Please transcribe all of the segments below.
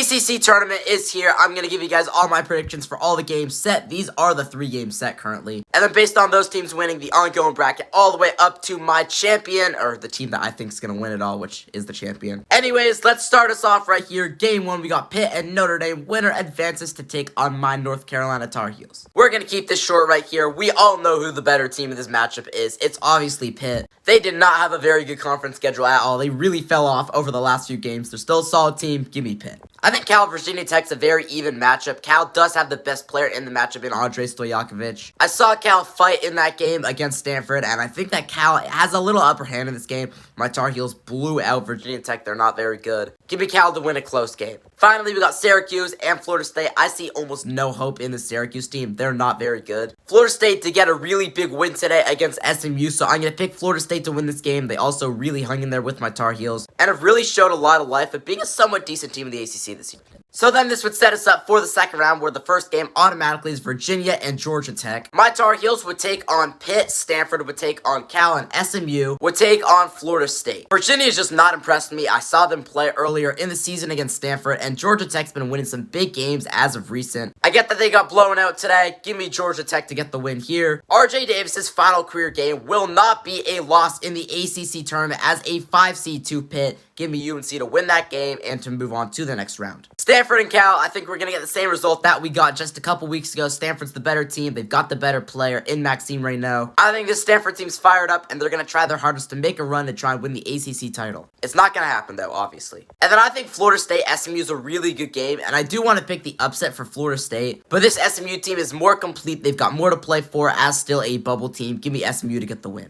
ACC tournament is here. I'm going to give you guys all my predictions for all the games set. These are the 3 games set currently. And then based on those teams winning the ongoing bracket all the way up to my champion, or the team that I think is going to win it all, which is the champion. Anyways, let's start us off right here. Game 1, we got Pitt and Notre Dame. Winner advances to take on my North Carolina Tar Heels. We're going to keep this short right here. We all know who the better team in this matchup is. It's obviously Pitt. They did not have a very good conference schedule at all. They really fell off over the last few games. They're still a solid team. Give me Pitt. I think Cal Virginia Tech's a very even matchup. Cal does have the best player in the matchup in Andre Stojakovic. I saw Cal fight in that game against Stanford, and I think that Cal has a little upper hand in this game. My Tar Heels blew out Virginia Tech. They're not very good. Give me Cal to win a close game. Finally, we got Syracuse and Florida State. I see almost no hope in the Syracuse team. They're not very good. Florida State to get a really big win today against SMU, so I'm going to pick Florida State to win this game. They also really hung in there with my Tar Heels and have really showed a lot of life at being a somewhat decent team in the ACC this year. So then this would set us up for the second round, where the first game automatically is Virginia and Georgia Tech. My Tar Heels would take on Pitt, Stanford would take on Cal, and SMU would take on Florida State. Virginia has just not impressed me. I saw them play earlier in the season against Stanford, and Georgia Tech's been winning some big games as of recent. I get that they got blown out today. Give me Georgia Tech to get the win here. RJ Davis's final career game will not be a loss in the ACC tournament as a 5 seed to Pitt. Give me UNC to win that game and to move on to the next round. Stanford and Cal, I think we're going to get the same result that we got just a couple weeks ago. Stanford's the better team. They've got the better player in Maxime Reynaud. I think this Stanford team's fired up, and they're going to try their hardest to make a run to try and win the ACC title. It's not going to happen, though, obviously. And then I think Florida State SMU is a really good game, and I do want to pick the upset for Florida State. But this SMU team is more complete. They've got more to play for as still a bubble team. Give me SMU to get the win.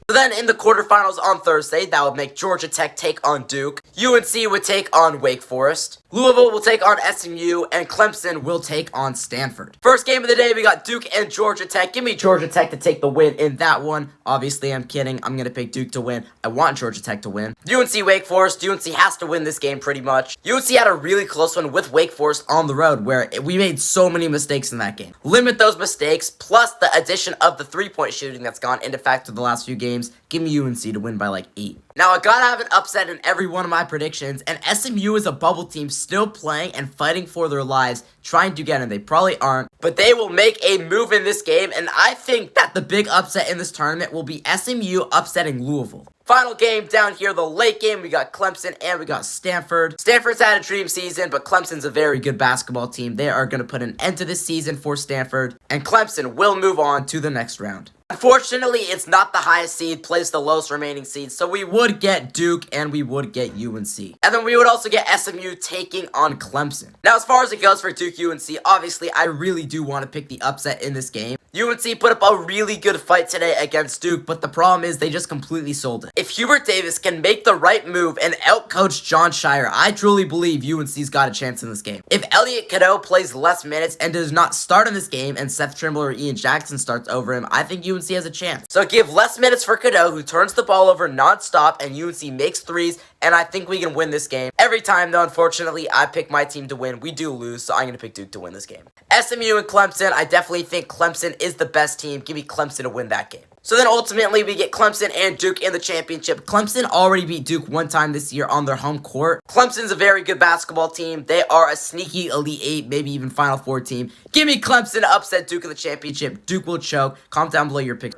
So then in the quarterfinals on Thursday, that would make Georgia Tech take on Duke. UNC would take on Wake Forest. Louisville will take on SMU, and Clemson will take on Stanford. First game of the day, we got Duke and Georgia Tech. Give me Georgia Tech to take the win in that one. Obviously, I'm kidding. I'm going to pick Duke to win. I want Georgia Tech to win. UNC Wake Forest. UNC has to win this game pretty much. UNC had a really close one with Wake Forest on the road, where we made so many mistakes in that game. Limit those mistakes, plus the addition of the 3-point shooting that's gone into effect for the last few games. Give me UNC to win by like 8. Now, I gotta have an upset in every one of my predictions, and SMU is a bubble team still playing and fighting for their lives, trying to get in. They probably aren't, but they will make a move in this game, and I think that the big upset in this tournament will be SMU upsetting Louisville. Final game down here, the late game, we got Clemson and we got Stanford. Stanford's had a dream season, but Clemson's a very good basketball team. They are going to put an end to this season for Stanford, and Clemson will move on to the next round. Unfortunately, it's not the highest seed, plays the lowest remaining seed, so we would get Duke and we would get UNC. And then we would also get SMU taking on Clemson. Now, as far as it goes for Duke UNC, obviously, I really do want to pick the upset in this game. UNC put up a really good fight today against Duke, but the problem is they just completely sold it. If Hubert Davis can make the right move and outcoach John Shire, I truly believe UNC's got a chance in this game. If Elliot Cadeau plays less minutes and does not start in this game, and Seth Trimble or Ian Jackson starts over him, I think UNC has a chance. So give less minutes for Cadeau, who turns the ball over non-stop, and UNC makes threes, and I think we can win this game. Every time, though, unfortunately, I pick my team to win. We do lose, so I'm going to pick Duke to win this game. SMU and Clemson, I definitely think Clemson is the best team. Give me Clemson to win that game. So then ultimately we get Clemson and Duke in the championship. Clemson already beat Duke one time this year on their home court. Clemson's a very good basketball team. They are a sneaky Elite 8, maybe even Final Four team. Give me Clemson to upset Duke in the championship. Duke will choke. Comment down below your picks.